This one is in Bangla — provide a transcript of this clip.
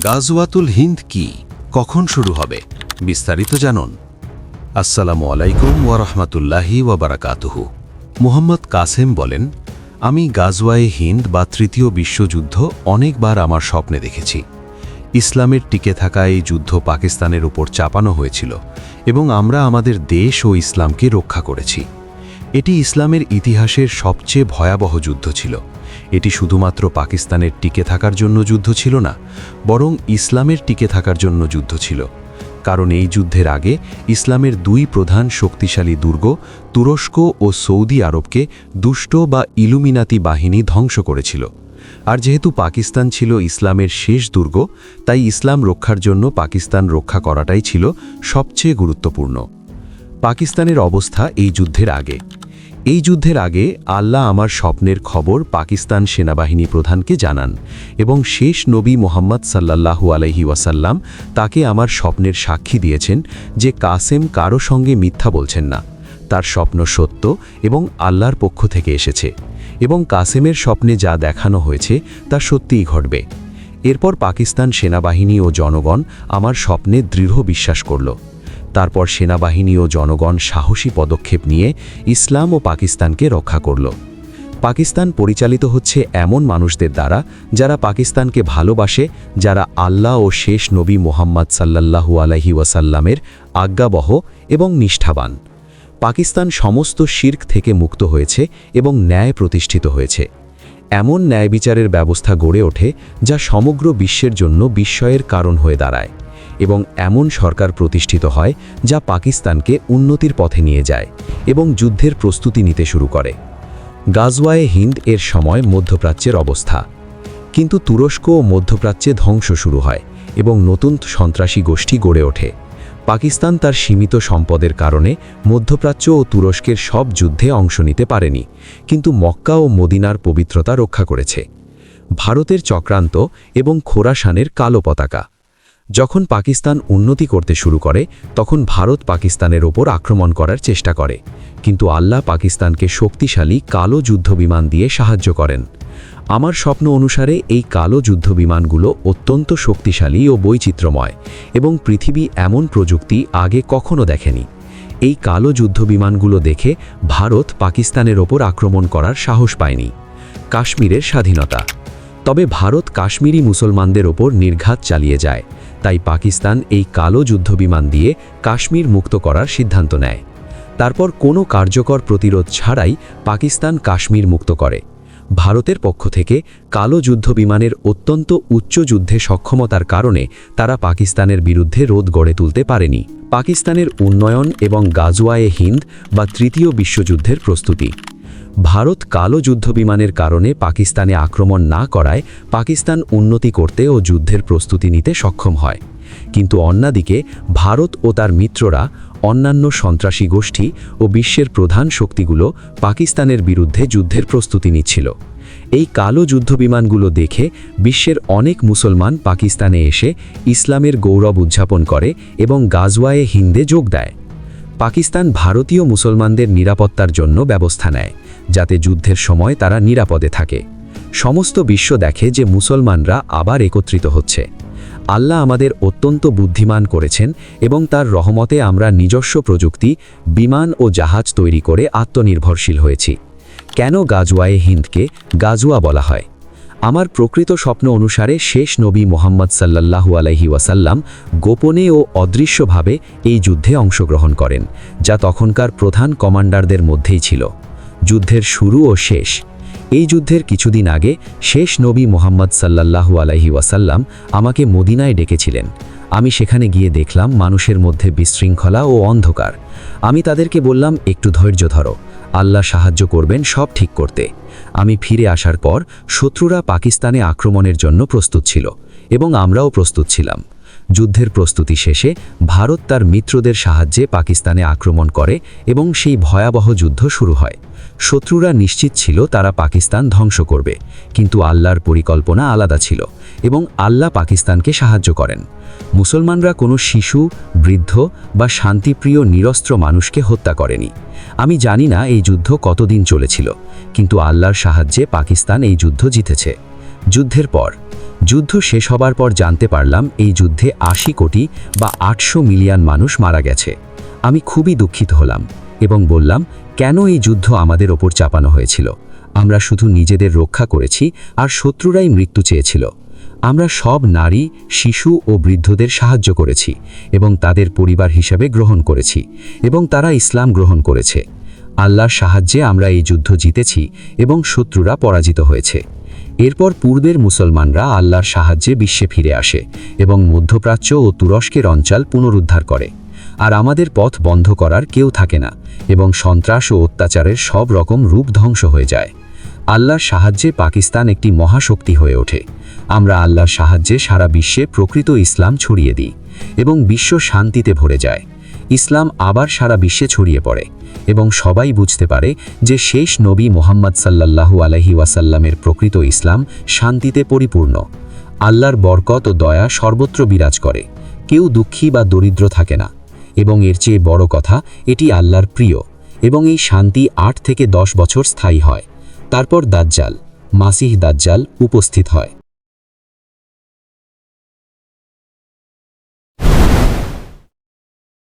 গাজওয়াতুল হিন্দ কি, কখন শুরু হবে, বিস্তারিত জানুন। আসসালামু আলাইকুম ওয়া রাহমাতুল্লাহি ওয়া বারাকাতুহু। মুহাম্মদ কাসেম বলেন, আমি গাজওয়ায়ে হিন্দ বা তৃতীয় বিশ্বযুদ্ধ অনেকবার আমার স্বপ্নে দেখেছি। ইসলামের টিকে থাকা এই যুদ্ধ পাকিস্তানের উপর চাপানো হয়েছিল এবং আমরা আমাদের দেশ ও ইসলামকে রক্ষা করেছি। এটি ইসলামের ইতিহাসের সবচেয়ে ভয়াবহ যুদ্ধ ছিল। এটি শুধুমাত্র পাকিস্তানের টিকে থাকার জন্য যুদ্ধ ছিল না, বরং ইসলামের টিকে থাকার জন্য যুদ্ধ ছিল। কারণ এই যুদ্ধের আগে ইসলামের দুই প্রধান শক্তিশালী দুর্গ তুরস্ক ও সৌদি আরবকে দুষ্ট বা ইলুমিনাতি বাহিনী ধ্বংস করেছিল। আর যেহেতু পাকিস্তান ছিল ইসলামের শেষ দুর্গ, তাই ইসলাম রক্ষার জন্য পাকিস্তান রক্ষা করাটাই ছিল সবচেয়ে গুরুত্বপূর্ণ। পাকিস্তানের অবস্থা এই যুদ্ধের আগে আল্লাহ আমার স্বপ্নের খবর পাকিস্তান সেনাবাহিনী প্রধানকে জানান এবং শেষ নবী মোহাম্মদ সাল্লাল্লাহু আলাইহি ওয়াসাল্লাম তাকে আমার স্বপ্নের সাক্ষী দিয়েছেন যে কাসেম কারো সঙ্গে মিথ্যা বলছেন না, তার স্বপ্ন সত্য এবং আল্লাহর পক্ষ থেকে এসেছে এবং কাসেমের স্বপ্নে যা দেখানো হয়েছে তা সত্যিই ঘটবে। এরপর পাকিস্তান সেনাবাহিনী ও জনগণ আমার স্বপ্নে দৃঢ় বিশ্বাস করল। তারপর সেনাবাহিনী ও জনগণ সাহসী পদক্ষেপ নিয়ে ইসলাম ও পাকিস্তানকে রক্ষা করল। পাকিস্তান পরিচালিত হচ্ছে এমন মানুষদের দ্বারা যারা পাকিস্তানকে ভালোবাসে, যারা আল্লাহ ও শেষ নবী মোহাম্মদ সাল্লাল্লাহু আলাইহি ওয়াসাল্লামের আজ্ঞাবহ এবং নিষ্ঠাবান। পাকিস্তান সমস্ত শিরক থেকে মুক্ত হয়েছে এবং ন্যায় প্রতিষ্ঠিত হয়েছে। এমন ন্যায় বিচারের ব্যবস্থা গড়ে ওঠে যা সমগ্র বিশ্বের জন্য বিস্ময়ের কারণ হয়ে দাঁড়ায় এবং এমন সরকার প্রতিষ্ঠিত হয় যা পাকিস্তানকে উন্নতির পথে নিয়ে যায় এবং যুদ্ধের প্রস্তুতি নিতে শুরু করে। গাজওয়ায়ে হিন্দ এর সময় মধ্যপ্রাচ্যের অবস্থা। কিন্তু তুরস্ক ও মধ্যপ্রাচ্যে ধ্বংস শুরু হয় এবং নতুন সন্ত্রাসী গোষ্ঠী গড়ে ওঠে। পাকিস্তান তার সীমিত সম্পদের কারণে মধ্যপ্রাচ্য ও তুরস্কের সব যুদ্ধে অংশ নিতে পারেনি, কিন্তু মক্কা ও মদিনার পবিত্রতা রক্ষা করেছে। ভারতের চক্রান্ত এবং খোরাসানের কালো পতাকা। যখন পাকিস্তান উন্নতি করতে শুরু করে তখন ভারত পাকিস্তানের ওপর আক্রমণ করার চেষ্টা করে, কিন্তু আল্লাহ পাকিস্তানকে শক্তিশালী কালো যুদ্ধবিমান দিয়ে সাহায্য করেন। আমার স্বপ্ন অনুসারে এই কালো যুদ্ধবিমানগুলো অত্যন্ত শক্তিশালী ও বৈচিত্র্যময় এবং পৃথিবী এমন প্রযুক্তি আগে কখনো দেখেনি। এই কালো যুদ্ধবিমানগুলো দেখে ভারত পাকিস্তানের ওপর আক্রমণ করার সাহস পায়নি। কাশ্মীরের স্বাধীনতা। তবে ভারত কাশ্মীরি মুসলমানদের ওপর নির্ঘাত চালিয়ে যায়, তাই পাকিস্তান এই কালো যুদ্ধবিমান দিয়ে কাশ্মীর মুক্ত করার সিদ্ধান্ত নেয়। তারপর কোনো কার্যকর প্রতিরোধ ছাড়াই পাকিস্তান কাশ্মীর মুক্ত করে। ভারতের পক্ষ থেকে কালো যুদ্ধবিমানের অত্যন্ত উচ্চ যুদ্ধে সক্ষমতার কারণে তারা পাকিস্তানের বিরুদ্ধে রোধ গড়ে তুলতে পারেনি। পাকিস্তানের উন্নয়ন এবং গাজওয়ায়ে হিন্দ বা তৃতীয় বিশ্বযুদ্ধের প্রস্তুতি। ভারত কালো যুদ্ধবিমানের কারণে পাকিস্তানে আক্রমণ না করায় পাকিস্তান উন্নতি করতে ও যুদ্ধের প্রস্তুতি নিতে সক্ষম হয়। কিন্তু অন্যদিকে ভারত ও তার মিত্ররা, অন্যান্য সন্ত্রাসী গোষ্ঠী ও বিশ্বের প্রধান শক্তিগুলো পাকিস্তানের বিরুদ্ধে যুদ্ধের প্রস্তুতি নিচ্ছিল। এই কালো যুদ্ধবিমানগুলো দেখে বিশ্বের অনেক মুসলমান পাকিস্তানে এসে ইসলামের গৌরব উদযাপন করে এবং গাজওয়ায়ে হিন্দে যোগ দেয়। পাকিস্তান ভারতীয় মুসলমানদের নিরাপত্তার জন্য ব্যবস্থা নেয়, যাতে যুদ্ধের সময় তারা নিরাপদে থাকে। সমস্ত বিশ্ব দেখে যে মুসলমানরা আবার একত্রিত হচ্ছে। আল্লাহ আমাদের অত্যন্ত বুদ্ধিমান করেছেন এবং তার রহমতে আমরা নিজস্ব প্রযুক্তি, বিমান ও জাহাজ তৈরি করে আত্মনির্ভরশীল হয়েছি। কেন গাজওয়ায়ে হিন্দকে গাজওয়া বলা হয়? আমার প্রকৃত স্বপ্ন অনুসারে শেষ নবী মোহাম্মদ সাল্লাল্লাহু আলাইহি ওয়াসাল্লাম গোপনে ও অদৃশ্যভাবে এই যুদ্ধে অংশগ্রহণ করেন, যা তখনকার প্রধান কমান্ডারদের মধ্যেই ছিল। যুদ্ধের শুরু ও শেষ। এই যুদ্ধের কিছুদিন আগে শেষ নবী মোহাম্মদ সাল্লাল্লাহু আলাইহি ওয়াসাল্লাম আমাকে মদিনায় ডেকেছিলেন। আমি সেখানে গিয়ে দেখলাম মানুষের মধ্যে বিশৃঙ্খলা ও অন্ধকার। আমি তাদেরকে বললাম, একটু ধৈর্য ধরো, আল্লাহ সাহায্য করবেন সব ঠিক করতে। আমি ফিরে আসার পর শত্রুরা পাকিস্তানে আক্রমণের জন্য প্রস্তুত ছিল এবং আমরাও প্রস্তুত ছিলাম। যুদ্ধের প্রস্তুতি শেষে ভারত তার মিত্রদের সাহায্যে পাকিস্তানে আক্রমণ করে এবং সেই ভয়াবহ যুদ্ধ শুরু হয়। শত্রুরা নিশ্চিত ছিল তারা পাকিস্তান ধ্বংস করবে, কিন্তু আল্লাহর পরিকল্পনা আলাদা ছিল এবং আল্লাহ পাকিস্তানকে সাহায্য করেন। মুসলমানরা কোনো শিশু, বৃদ্ধ বা শান্তিপ্রিয় নিরস্ত্র মানুষকে হত্যা করেনি। আমি জানি না এই যুদ্ধ কতদিন চলেছিল, কিন্তু আল্লাহর সাহায্যে পাকিস্তান এই যুদ্ধ জিতেছে। যুদ্ধের পর যুদ্ধ শেষ হবার পর জানতে পারলাম এই যুদ্ধে ৮০ কোটি বা ৮০০ মিলিয়ন মানুষ মারা গেছে। আমি খুবই দুঃখিত হলাম এবং বললাম, কেন এই যুদ্ধ আমাদের ওপর চাপানো হয়েছিল? আমরা শুধু নিজেদের রক্ষা করেছি আর শত্রুরাই মৃত্যু চেয়েছিল। আমরা সব নারী, শিশু ও বৃদ্ধদের সাহায্য করেছি এবং তাদের পরিবার হিসেবে গ্রহণ করেছি এবং তারা ইসলাম গ্রহণ করেছে। আল্লাহর সাহায্যে আমরা এই যুদ্ধ জিতেছি এবং শত্রুরা পরাজিত হয়েছে। এরপর পূর্বের মুসলমানরা আল্লাহর সাহায্যে বিশ্বে ফিরে আসে এবং মধ্যপ্রাচ্য ও তুরস্কের অঞ্চল পুনরুদ্ধার করে। আর আমাদের পথ বন্ধ করার কেউ থাকে না এবং সন্ত্রাস ও অত্যাচারের সব রকম রূপ ধ্বংস হয়ে যায়। আল্লাহর সাহায্যে পাকিস্তান একটি মহাশক্তি হয়ে ওঠে। আমরা আল্লাহর সাহায্যে সারা বিশ্বে প্রকৃত ইসলাম ছড়িয়ে দিই এবং বিশ্ব শান্তিতে ভরে যায়। ইসলাম আবার সারা বিশ্বে ছড়িয়ে পড়ে এবং সবাই বুঝতে পারে যে শেষ নবী মুহাম্মদ সাল্লাল্লাহু আলাইহি ওয়াসাল্লামের প্রকৃত ইসলাম শান্তিতে পরিপূর্ণ। আল্লাহর বরকত ও দয়া সর্বত্র বিরাজ করে, কেউ দুঃখী বা দরিদ্র থাকে না। এবং এর চেয়ে বড় কথা, এটি আল্লাহর প্রিয় এবং এই শান্তি ৮ থেকে ১০ বছর স্থায়ী হয়। তারপর দাজ্জাল, মাসিহ দাজ্জাল উপস্থিত হয়।